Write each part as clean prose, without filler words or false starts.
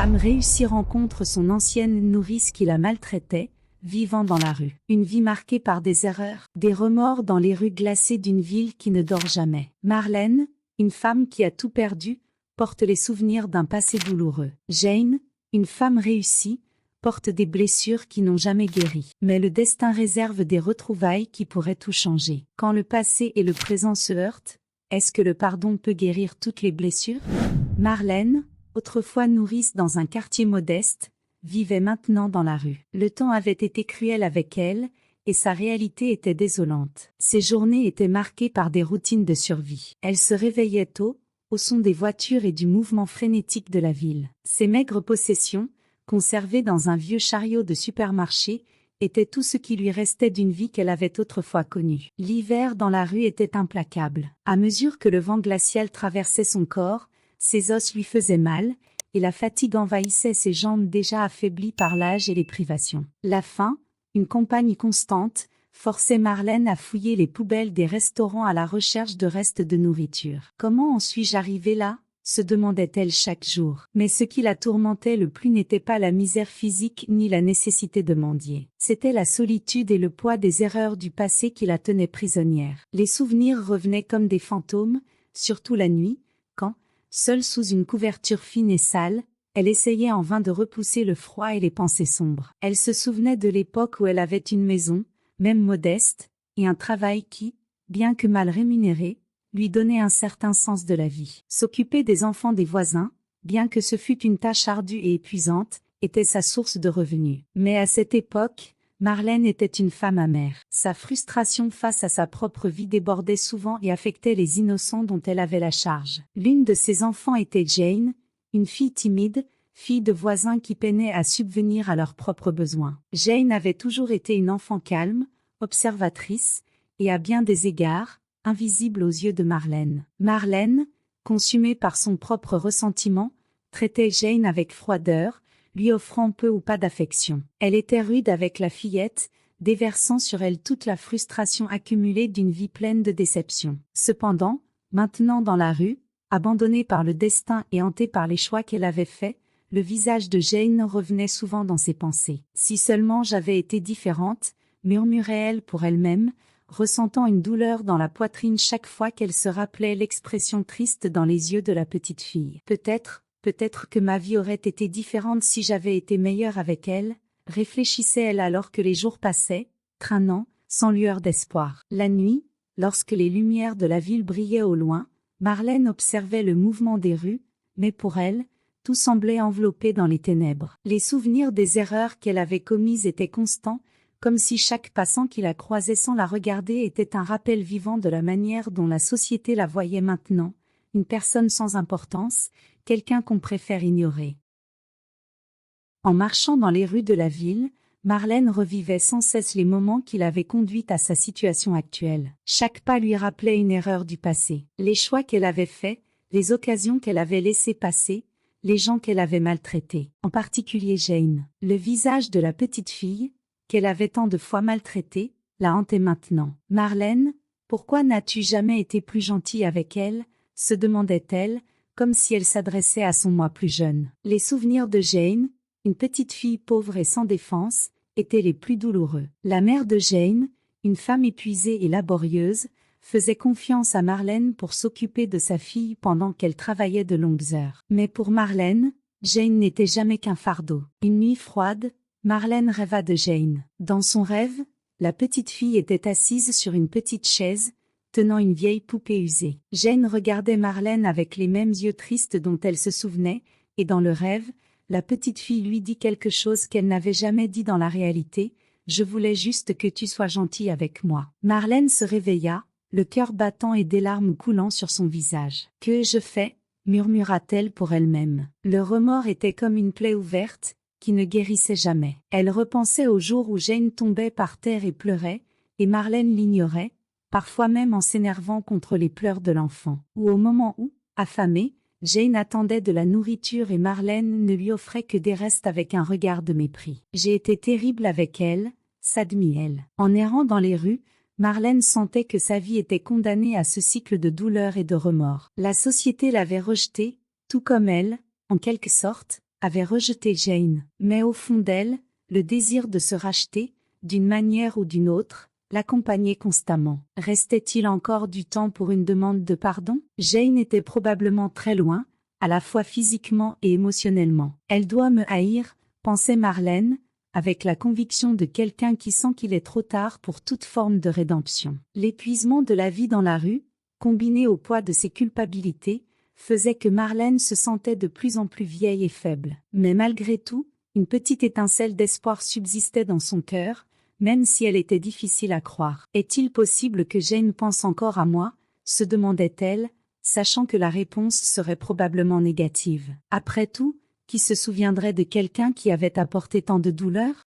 femme réussie rencontre son ancienne nourrice qui la maltraitait, vivant dans la rue. Une vie marquée par des erreurs, des remords dans les rues glacées d'une ville qui ne dort jamais. Marlène, une femme qui a tout perdu, porte les souvenirs d'un passé douloureux. Jane, une femme réussie, porte des blessures qui n'ont jamais guéri. Mais le destin réserve des retrouvailles qui pourraient tout changer. Quand le passé et le présent se heurtent, est-ce que le pardon peut guérir toutes les blessures? Marlène, autrefois nourrice dans un quartier modeste, vivait maintenant dans la rue. Le temps avait été cruel avec elle, et sa réalité était désolante. Ses journées étaient marquées par des routines de survie. Elle se réveillait tôt, au son des voitures et du mouvement frénétique de la ville. Ses maigres possessions, conservées dans un vieux chariot de supermarché, étaient tout ce qui lui restait d'une vie qu'elle avait autrefois connue. L'hiver dans la rue était implacable. À mesure que le vent glacial traversait son corps, ses os lui faisaient mal, et la fatigue envahissait ses jambes déjà affaiblies par l'âge et les privations. La faim, une compagne constante, forçait Marlène à fouiller les poubelles des restaurants à la recherche de restes de nourriture. « Comment en suis-je arrivée là ?» se demandait-elle chaque jour. Mais ce qui la tourmentait le plus n'était pas la misère physique ni la nécessité de mendier. C'était la solitude et le poids des erreurs du passé qui la tenaient prisonnière. Les souvenirs revenaient comme des fantômes, surtout la nuit, quand, seule sous une couverture fine et sale, elle essayait en vain de repousser le froid et les pensées sombres. Elle se souvenait de l'époque où elle avait une maison, même modeste, et un travail qui, bien que mal rémunéré, lui donnait un certain sens de la vie. S'occuper des enfants des voisins, bien que ce fût une tâche ardue et épuisante, était sa source de revenus. Mais à cette époque, Marlène était une femme amère. Sa frustration face à sa propre vie débordait souvent et affectait les innocents dont elle avait la charge. L'une de ses enfants était Jane, une fille timide, fille de voisins qui peinaient à subvenir à leurs propres besoins. Jane avait toujours été une enfant calme, observatrice, et à bien des égards, invisible aux yeux de Marlène. Marlène, consumée par son propre ressentiment, traitait Jane avec froideur, lui offrant peu ou pas d'affection. Elle était rude avec la fillette, déversant sur elle toute la frustration accumulée d'une vie pleine de déceptions. Cependant, maintenant dans la rue, abandonnée par le destin et hantée par les choix qu'elle avait faits, le visage de Jane revenait souvent dans ses pensées. « Si seulement j'avais été différente », murmurait-elle pour elle-même, ressentant une douleur dans la poitrine chaque fois qu'elle se rappelait l'expression triste dans les yeux de la petite fille. Peut-être que ma vie aurait été différente si j'avais été meilleure avec elle, réfléchissait-elle alors que les jours passaient, traînant, sans lueur d'espoir. La nuit, lorsque les lumières de la ville brillaient au loin, Marlène observait le mouvement des rues, mais pour elle, tout semblait enveloppé dans les ténèbres. Les souvenirs des erreurs qu'elle avait commises étaient constants, comme si chaque passant qui la croisait sans la regarder était un rappel vivant de la manière dont la société la voyait maintenant, une personne sans importance, quelqu'un qu'on préfère ignorer. En marchant dans les rues de la ville, Marlène revivait sans cesse les moments qui l'avaient conduite à sa situation actuelle. Chaque pas lui rappelait une erreur du passé, les choix qu'elle avait faits, les occasions qu'elle avait laissées passer, les gens qu'elle avait maltraités, en particulier Jane. Le visage de la petite fille, qu'elle avait tant de fois maltraitée, la hantait maintenant. « Marlène, pourquoi n'as-tu jamais été plus gentille avec elle ?» se demandait-elle, comme si elle s'adressait à son moi plus jeune. Les souvenirs de Jane, une petite fille pauvre et sans défense, étaient les plus douloureux. La mère de Jane, une femme épuisée et laborieuse, faisait confiance à Marlène pour s'occuper de sa fille pendant qu'elle travaillait de longues heures. Mais pour Marlène, Jane n'était jamais qu'un fardeau. Une nuit froide, Marlène rêva de Jane. Dans son rêve, la petite fille était assise sur une petite chaise, tenant une vieille poupée usée. Jane regardait Marlène avec les mêmes yeux tristes dont elle se souvenait, et dans le rêve, la petite fille lui dit quelque chose qu'elle n'avait jamais dit dans la réalité, « Je voulais juste que tu sois gentille avec moi. » Marlène se réveilla, le cœur battant et des larmes coulant sur son visage. « Que ai-je fait ?» murmura-t-elle pour elle-même. Le remords était comme une plaie ouverte, qui ne guérissait jamais. Elle repensait au jour où Jane tombait par terre et pleurait, et Marlène l'ignorait, parfois même en s'énervant contre les pleurs de l'enfant. Ou au moment où, affamée, Jane attendait de la nourriture et Marlène ne lui offrait que des restes avec un regard de mépris. « J'ai été terrible avec elle », s'admit-elle. En errant dans les rues, Marlène sentait que sa vie était condamnée à ce cycle de douleur et de remords. La société l'avait rejetée, tout comme elle, en quelque sorte, avait rejeté Jane. Mais au fond d'elle, le désir de se racheter, d'une manière ou d'une autre, l'accompagnait constamment. Restait-il encore du temps pour une demande de pardon? Jane était probablement très loin, à la fois physiquement et émotionnellement. Elle doit me haïr, pensait Marlène, avec la conviction de quelqu'un qui sent qu'il est trop tard pour toute forme de rédemption. L'épuisement de la vie dans la rue, combiné au poids de ses culpabilités, faisait que Marlène se sentait de plus en plus vieille et faible. Mais malgré tout, une petite étincelle d'espoir subsistait dans son cœur, même si elle était difficile à croire. Est-il possible que Jane pense encore à moi? Se demandait-elle, sachant que la réponse serait probablement négative. Après tout, qui se souviendrait de quelqu'un qui avait apporté tant de douleur?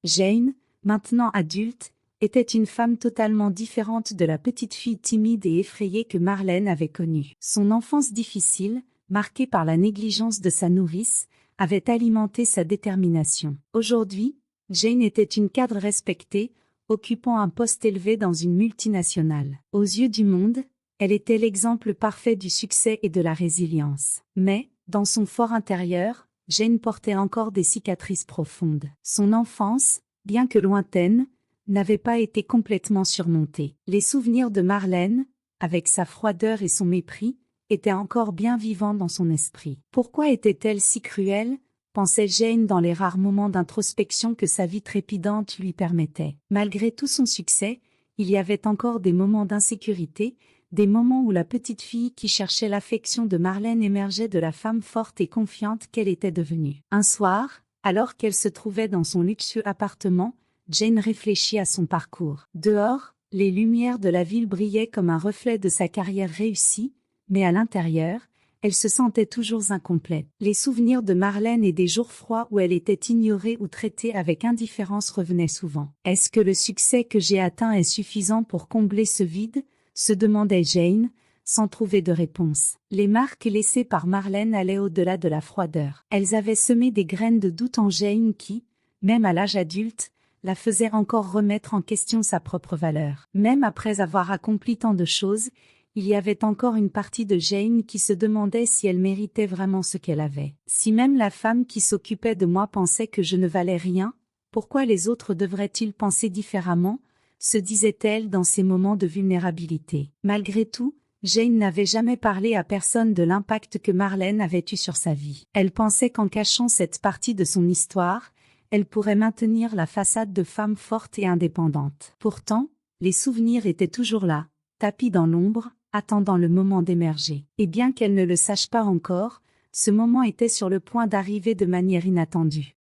Jane, maintenant adulte, était une femme totalement différente de la petite fille timide et effrayée que Marlène avait connue. Son enfance difficile, marquée par la négligence de sa nourrice, avait alimenté sa détermination. Aujourd'hui, Jane était une cadre respectée, occupant un poste élevé dans une multinationale. Aux yeux du monde, elle était l'exemple parfait du succès et de la résilience. Mais, dans son fort intérieur, Jane portait encore des cicatrices profondes. Son enfance, bien que lointaine, n'avait pas été complètement surmontée. Les souvenirs de Marlène, avec sa froideur et son mépris, étaient encore bien vivants dans son esprit. Pourquoi était-elle si cruelle? Pensait Jane dans les rares moments d'introspection que sa vie trépidante lui permettait. Malgré tout son succès, il y avait encore des moments d'insécurité, des moments où la petite fille qui cherchait l'affection de Marlène émergeait de la femme forte et confiante qu'elle était devenue. Un soir, alors qu'elle se trouvait dans son luxueux appartement, Jane réfléchit à son parcours. Dehors, les lumières de la ville brillaient comme un reflet de sa carrière réussie, mais à l'intérieur, elle se sentait toujours incomplète. Les souvenirs de Marlène et des jours froids où elle était ignorée ou traitée avec indifférence revenaient souvent. Est-ce que le succès que j'ai atteint est suffisant pour combler ce vide? Se demandait Jane, sans trouver de réponse. Les marques laissées par Marlène allaient au-delà de la froideur. Elles avaient semé des graines de doute en Jane qui, même à l'âge adulte, la faisaient encore remettre en question sa propre valeur. Même après avoir accompli tant de choses, il y avait encore une partie de Jane qui se demandait si elle méritait vraiment ce qu'elle avait. Si même la femme qui s'occupait de moi pensait que je ne valais rien, pourquoi les autres devraient-ils penser différemment? Se disait-elle dans ces moments de vulnérabilité. Malgré tout, Jane n'avait jamais parlé à personne de l'impact que Marlène avait eu sur sa vie. Elle pensait qu'en cachant cette partie de son histoire, elle pourrait maintenir la façade de femme forte et indépendante. Pourtant, les souvenirs étaient toujours là, tapis dans l'ombre, attendant le moment d'émerger. Et bien qu'elle ne le sache pas encore, ce moment était sur le point d'arriver de manière inattendue.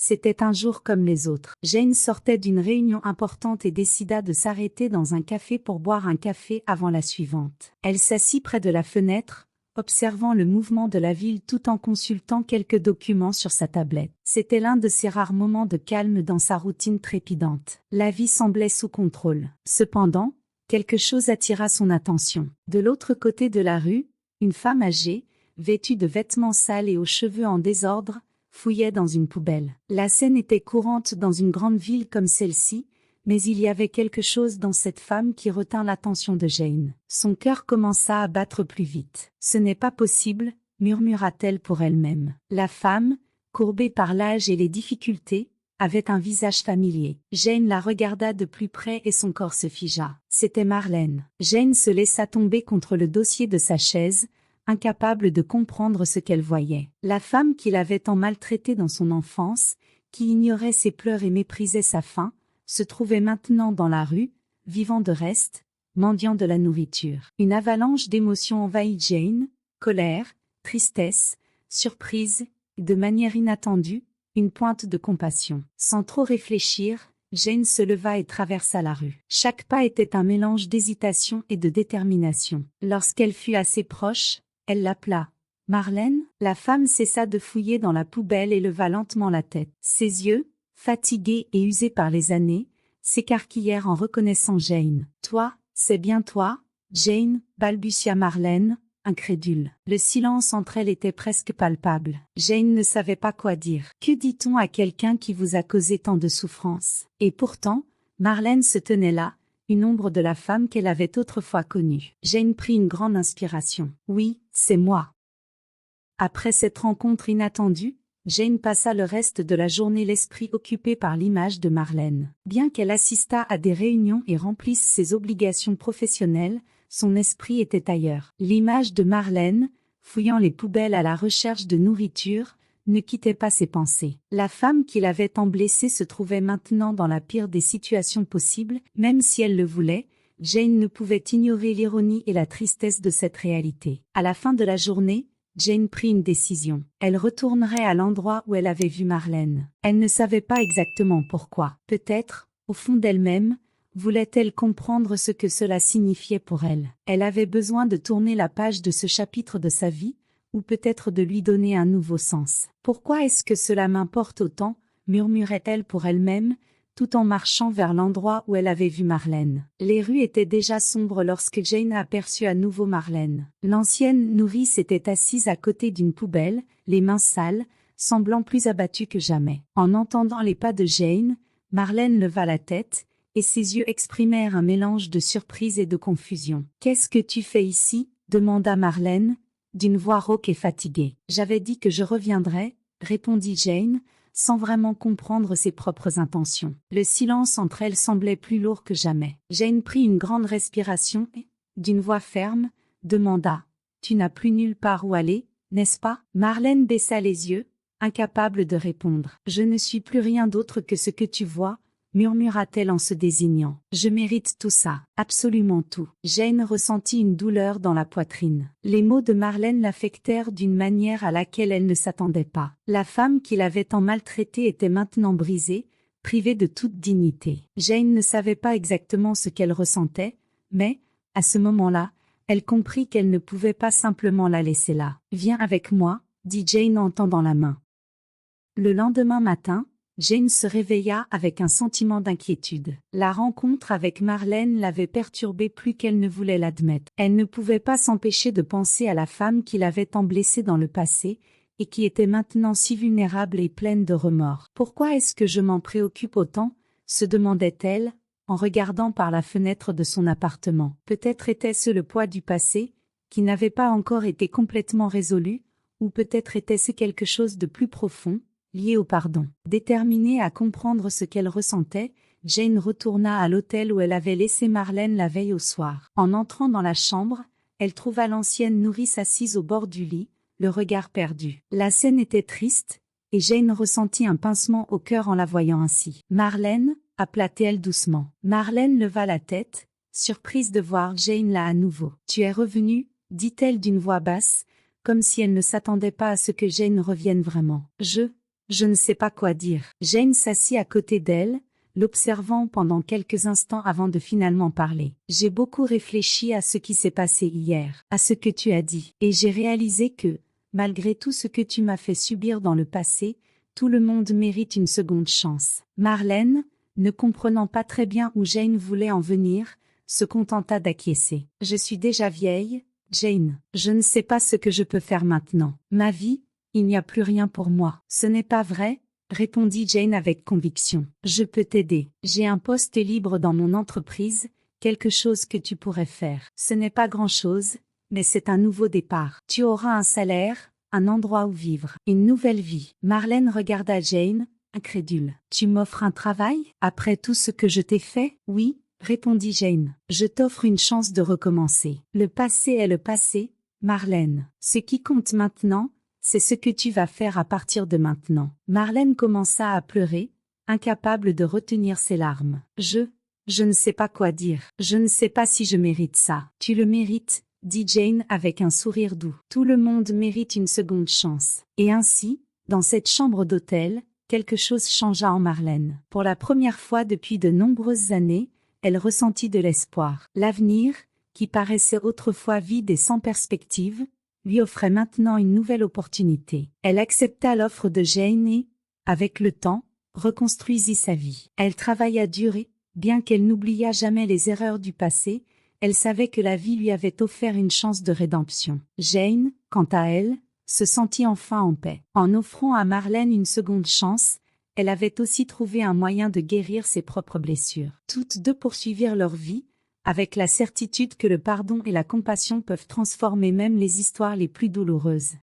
C'était un jour comme les autres. Jane sortait d'une réunion importante et décida de s'arrêter dans un café pour boire un café avant la suivante. Elle s'assit près de la fenêtre, observant le mouvement de la ville tout en consultant quelques documents sur sa tablette. C'était l'un de ces rares moments de calme dans sa routine trépidante. La vie semblait sous contrôle. Cependant, quelque chose attira son attention. De l'autre côté de la rue, une femme âgée, vêtue de vêtements sales et aux cheveux en désordre, fouillait dans une poubelle. La scène était courante dans une grande ville comme celle-ci, mais il y avait quelque chose dans cette femme qui retint l'attention de Jane. Son cœur commença à battre plus vite. « Ce n'est pas possible », murmura-t-elle pour elle-même. La femme, courbée par l'âge et les difficultés, avait un visage familier. Jane la regarda de plus près et son corps se figea. C'était Marlène. Jane se laissa tomber contre le dossier de sa chaise, incapable de comprendre ce qu'elle voyait. La femme qui l'avait tant maltraitée dans son enfance, qui ignorait ses pleurs et méprisait sa faim, se trouvait maintenant dans la rue, vivant de reste, mendiant de la nourriture. Une avalanche d'émotions envahit Jane, colère, tristesse, surprise, et de manière inattendue, une pointe de compassion. Sans trop réfléchir, Jane se leva et traversa la rue. Chaque pas était un mélange d'hésitation et de détermination. Lorsqu'elle fut assez proche, elle l'appela. « Marlène ?» La femme cessa de fouiller dans la poubelle et leva lentement la tête. Ses yeux, fatigués et usés par les années, s'écarquillèrent en reconnaissant Jane. « Toi, c'est bien toi, Jane ?» balbutia Marlène, incrédule. Le silence entre elles était presque palpable. Jane ne savait pas quoi dire. Que dit-on à quelqu'un qui vous a causé tant de souffrance? Et pourtant, Marlène se tenait là, une ombre de la femme qu'elle avait autrefois connue. Jane prit une grande inspiration. « Oui, c'est moi. » Après cette rencontre inattendue, Jane passa le reste de la journée l'esprit occupé par l'image de Marlène. Bien qu'elle assistât à des réunions et remplisse ses obligations professionnelles, son esprit était ailleurs. L'image de Marlène, fouillant les poubelles à la recherche de nourriture, ne quittait pas ses pensées. La femme qui l'avait tant blessée se trouvait maintenant dans la pire des situations possibles, même si elle le voulait. Jane ne pouvait ignorer l'ironie et la tristesse de cette réalité. À la fin de la journée, Jane prit une décision. Elle retournerait à l'endroit où elle avait vu Marlène. Elle ne savait pas exactement pourquoi. Peut-être, au fond d'elle-même, voulait-elle comprendre ce que cela signifiait pour elle. Elle avait besoin de tourner la page de ce chapitre de sa vie, ou peut-être de lui donner un nouveau sens. « Pourquoi est-ce que cela m'importe autant ?» murmurait-elle pour elle-même, tout en marchant vers l'endroit où elle avait vu Marlène. Les rues étaient déjà sombres lorsque Jane aperçut à nouveau Marlène. L'ancienne nourrice était assise à côté d'une poubelle, les mains sales, semblant plus abattue que jamais. En entendant les pas de Jane, Marlène leva la tête, et ses yeux exprimèrent un mélange de surprise et de confusion. « Qu'est-ce que tu fais ici ?» demanda Marlène, d'une voix rauque et fatiguée. « J'avais dit que je reviendrais, » répondit Jane, sans vraiment comprendre ses propres intentions. Le silence entre elles semblait plus lourd que jamais. Jane prit une grande respiration et, d'une voix ferme, demanda « Tu n'as plus nulle part où aller, n'est-ce pas ?» Marlène baissa les yeux, incapable de répondre. « Je ne suis plus rien d'autre que ce que tu vois, » murmura-t-elle en se désignant. « Je mérite tout ça, absolument tout. » Jane ressentit une douleur dans la poitrine. Les mots de Marlène l'affectèrent d'une manière à laquelle elle ne s'attendait pas. La femme qui l'avait tant maltraitée était maintenant brisée, privée de toute dignité. Jane ne savait pas exactement ce qu'elle ressentait, mais, à ce moment-là, elle comprit qu'elle ne pouvait pas simplement la laisser là. « Viens avec moi, » dit Jane en tendant la main. Le lendemain matin, Jane se réveilla avec un sentiment d'inquiétude. La rencontre avec Marlène l'avait perturbée plus qu'elle ne voulait l'admettre. Elle ne pouvait pas s'empêcher de penser à la femme qui l'avait tant blessée dans le passé, et qui était maintenant si vulnérable et pleine de remords. « Pourquoi est-ce que je m'en préoccupe autant ?» se demandait-elle, en regardant par la fenêtre de son appartement. Peut-être était-ce le poids du passé, qui n'avait pas encore été complètement résolu, ou peut-être était-ce quelque chose de plus profond, lié au pardon. Déterminée à comprendre ce qu'elle ressentait, Jane retourna à l'hôtel où elle avait laissé Marlène la veille au soir. En entrant dans la chambre, elle trouva l'ancienne nourrice assise au bord du lit, le regard perdu. La scène était triste, et Jane ressentit un pincement au cœur en la voyant ainsi. « Marlène » appela-t-elle doucement. Marlène leva la tête, surprise de voir Jane là à nouveau. « Tu es revenue » dit-elle d'une voix basse, comme si elle ne s'attendait pas à ce que Jane revienne vraiment. « Je ne sais pas quoi dire. » Jane s'assit à côté d'elle, l'observant pendant quelques instants avant de finalement parler. « J'ai beaucoup réfléchi à ce qui s'est passé hier, à ce que tu as dit, et j'ai réalisé que, malgré tout ce que tu m'as fait subir dans le passé, tout le monde mérite une seconde chance. » Marlène, ne comprenant pas très bien où Jane voulait en venir, se contenta d'acquiescer. « Je suis déjà vieille, Jane. Je ne sais pas ce que je peux faire maintenant. Ma vie, il n'y a plus rien pour moi. »« Ce n'est pas vrai, » répondit Jane avec conviction. « Je peux t'aider. J'ai un poste libre dans mon entreprise, quelque chose que tu pourrais faire. Ce n'est pas grand-chose, mais c'est un nouveau départ. Tu auras un salaire, un endroit où vivre, une nouvelle vie. » Marlène regarda Jane, incrédule. « Tu m'offres un travail, après tout ce que je t'ai fait ? » « Oui, » répondit Jane. « Je t'offre une chance de recommencer. Le passé est le passé, Marlène. Ce qui compte maintenant, c'est ce que tu vas faire à partir de maintenant. » Marlène commença à pleurer, incapable de retenir ses larmes. « Je ne sais pas quoi dire. Je ne sais pas si je mérite ça. »« Tu le mérites, » dit Jane avec un sourire doux. « Tout le monde mérite une seconde chance. » Et ainsi, dans cette chambre d'hôtel, quelque chose changea en Marlène. Pour la première fois depuis de nombreuses années, elle ressentit de l'espoir. L'avenir, qui paraissait autrefois vide et sans perspective, lui offrait maintenant une nouvelle opportunité. Elle accepta l'offre de Jane et, avec le temps, reconstruisit sa vie. Elle travailla dur et, bien qu'elle n'oubliât jamais les erreurs du passé, elle savait que la vie lui avait offert une chance de rédemption. Jane, quant à elle, se sentit enfin en paix. En offrant à Marlène une seconde chance, elle avait aussi trouvé un moyen de guérir ses propres blessures. Toutes deux poursuivirent leur vie, avec la certitude que le pardon et la compassion peuvent transformer même les histoires les plus douloureuses.